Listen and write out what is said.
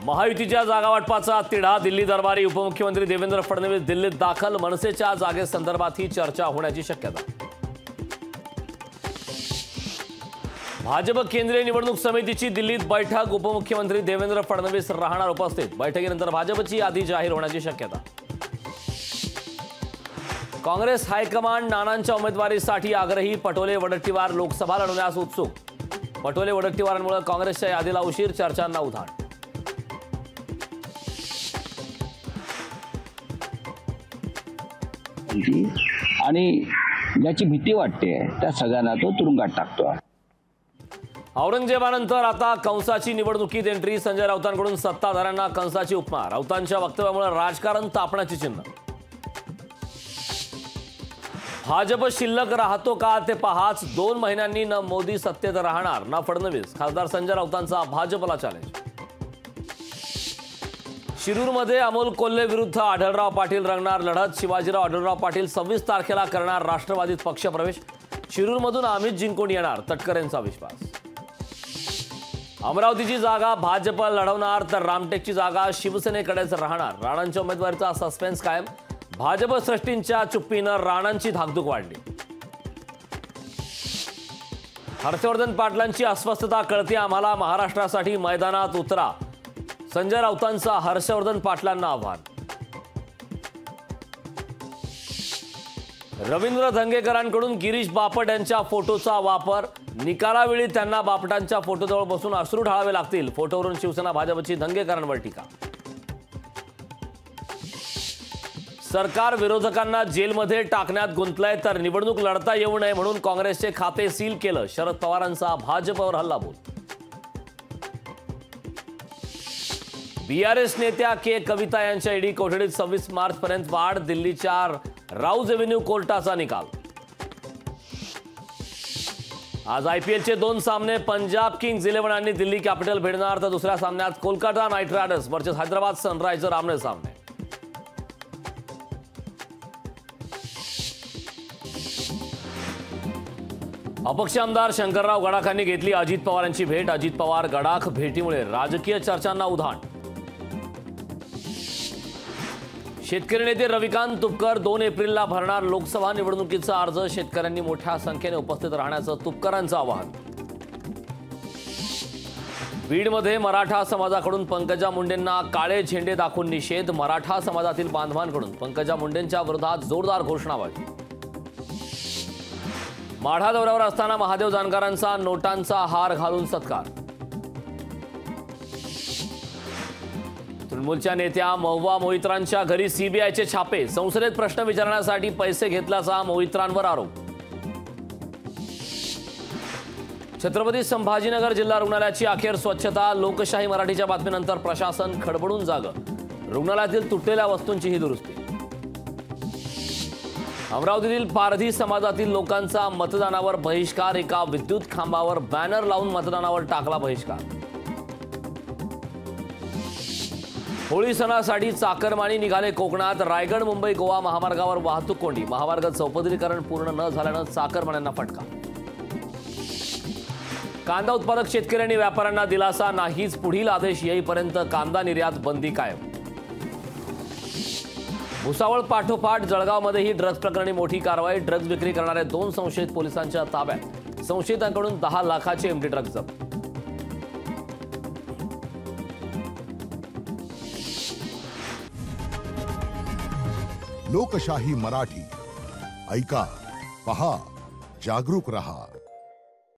महायुतीच्या जागावाटपाचा तिढा, दिल्ली दरबारी उपमुख्यमंत्री देवेंद्र फडणवीस दिल्लीत दाखल, मनसेच्या जागेसंदर्भात ही चर्चा होण्याची शक्यता। भाजप केंद्रीय निवडणूक समितीची दिल्लीत बैठक, उपमुख्यमंत्री देवेंद्र फडणवीस राहणार उपस्थित। बैठकीनंतर भाजपची यादी जाहीर होण्याची शक्यता। काँग्रेस हायकमांड नानांच्या उमेदवारीसाठी आग्रही, पटोले वडट्टीवार लोकसभा लढवण्यास उत्सुक। पटोले वडट्टीवारांमुळे काँग्रेसच्या यादीला उशीर, चर्चांना उधाण। आणि ज्याची भीती वाटते त्या सगळ्यांना तो तुरुंगात टाकतो। औरंगजेबानंतर आता कंसाची निवडणुकीत एंट्री, संजय राऊतांकडून सत्ताधाऱ्यांना कंसाची उपमा, राऊतांच्या वक्तव्यामुळे राजकारण तापण्याची चिन्ह। भाजप शिल्लक राहतो का ते पाहाच, 2 महिन्यांनी न मोदी सत्तेत राहणार ना फडणवीस, खासदार संजय राऊतांचा भाजपला चॅलेंज। शिरूरमध्ये अमोल कोल्हे विरुद्ध आढळराव पाटील रंगणार लढत, शिवाजीराव आढळराव पाटील 26 तारखेला करणार राष्ट्रवादीत पक्षप्रवेश, शिरूरमधून अमित जिंकून येणार, तटकरेंचा विश्वास। अमरावतीची जागा भाजप लढवणार तर रामटेकची जागा शिवसेनेकडेच राहणार, राणांच्या उमेदवारीचा सस्पेन्स कायम, भाजप श्रेष्ठींच्या चुप्पीनं राणांची धाकधूक वाढली। हर्षवर्धन पाटलांची अस्वस्थता कळते आम्हाला, महाराष्ट्रासाठी मैदानात उतरा, संजय राऊतांचा हर्षवर्धन पाटलांना आव्हान। रवींद्र धंगेकरांकडून गिरीश बापट यांच्या फोटोचा वापर, निकालावेळी त्यांना बापटांच्या फोटोजवळ बसून अश्रू ढाळावे लागतील, फोटोवरून शिवसेना भाजपची धंगेकरांवर टीका। सरकार विरोधकांना जेलमध्ये टाकण्यात गुंतलंय तर निवडणूक लढता येऊ नये म्हणून काँग्रेसचे खाते सील केलं, शरद पवारांचा भाजपवर हल्लाबोल। बीआरएस नेत्या के कविता यांच्या ईडी कोठडीत 26 मार्चपर्यंत वाढ, दिल्लीच्या राऊज एव्हेन्यू कोर्टाचा निकाल। आज आयपीएलचे 2 सामने, पंजाब किंग्स 11 आणि दिल्ली कॅपिटल भिडणार, तर दुसऱ्या सामन्यात Kolkata knight riders versus Hyderabad sunriser आमने सामने। अपक्ष आमदार शंकरराव गडाखांनी घेतली अजित पवारांची भेट, अजित पवार गडाख भेटीमुळे राजकीय चर्चांना उधाण। शेतकरी नेते रविकांत तुपकर 2 एप्रिलला भरणार लोकसभा निवडणुकीचा अर्ज, शेतकऱ्यांनी मोठ्या संख्येने उपस्थित राहण्याचं तुपकरांचं आवाहन। बीडमध्ये मराठा समाजाकडून पंकजा मुंडेंना काळे झेंडे दाखवून निषेध, मराठा समाजातील बांधवांकडून पंकजा मुंडेंच्या विरोधात जोरदार घोषणाबाजी। माढा दौऱ्यावर असताना महादेव जानकरांचा नोटांचा हार घालून सत्कार। तृणमूलच्या नेत्या महुआ मोहित्रांच्या घरी सीबीआयचे छापे, संसदेत प्रश्न विचारण्यासाठी पैसे घेतल्याचा मोहित्रांवर आरोप। छत्रपती संभाजीनगर जिल्हा रुग्णालयाची अखेर स्वच्छता, लोकशाही मराठीच्या बातमीनंतर प्रशासन खडबडून जागं, रुग्णालयातील तुटलेल्या वस्तूंचीही दुरुस्ती। अमरावतीतील पारधी समाजातील लोकांचा मतदानावर बहिष्कार, एका विद्युत खांबावर बॅनर लावून मतदानावर टाकला बहिष्कार। होळी सणासाठी चाकरमानी निघाले कोकणात, रायगड मुंबई गोवा महामार्गावर वाहतूक कोंडी, महामार्ग चौपदरीकरण पूर्ण न झाल्यानं चाकरमान्यांना फटका। कांदा उत्पादक शेतकरी आणि व्यापाऱ्यांना दिलासा नाहीच, पुढील आदेश येईपर्यंत कांदा निर्यात बंदी कायम। भुसावळ पाठोपाठ जळगावमध्येही ड्रग्ज प्रकरणी मोठी कारवाई, ड्रग्ज विक्री करणारे 2 संशयित पोलिसांच्या ताब्यात, संशयितांकडून 10 लाखाचे एमडी ड्रग्ज जप्त। लोकशाही मराठी ऐका, पहा, जागरूक रहा।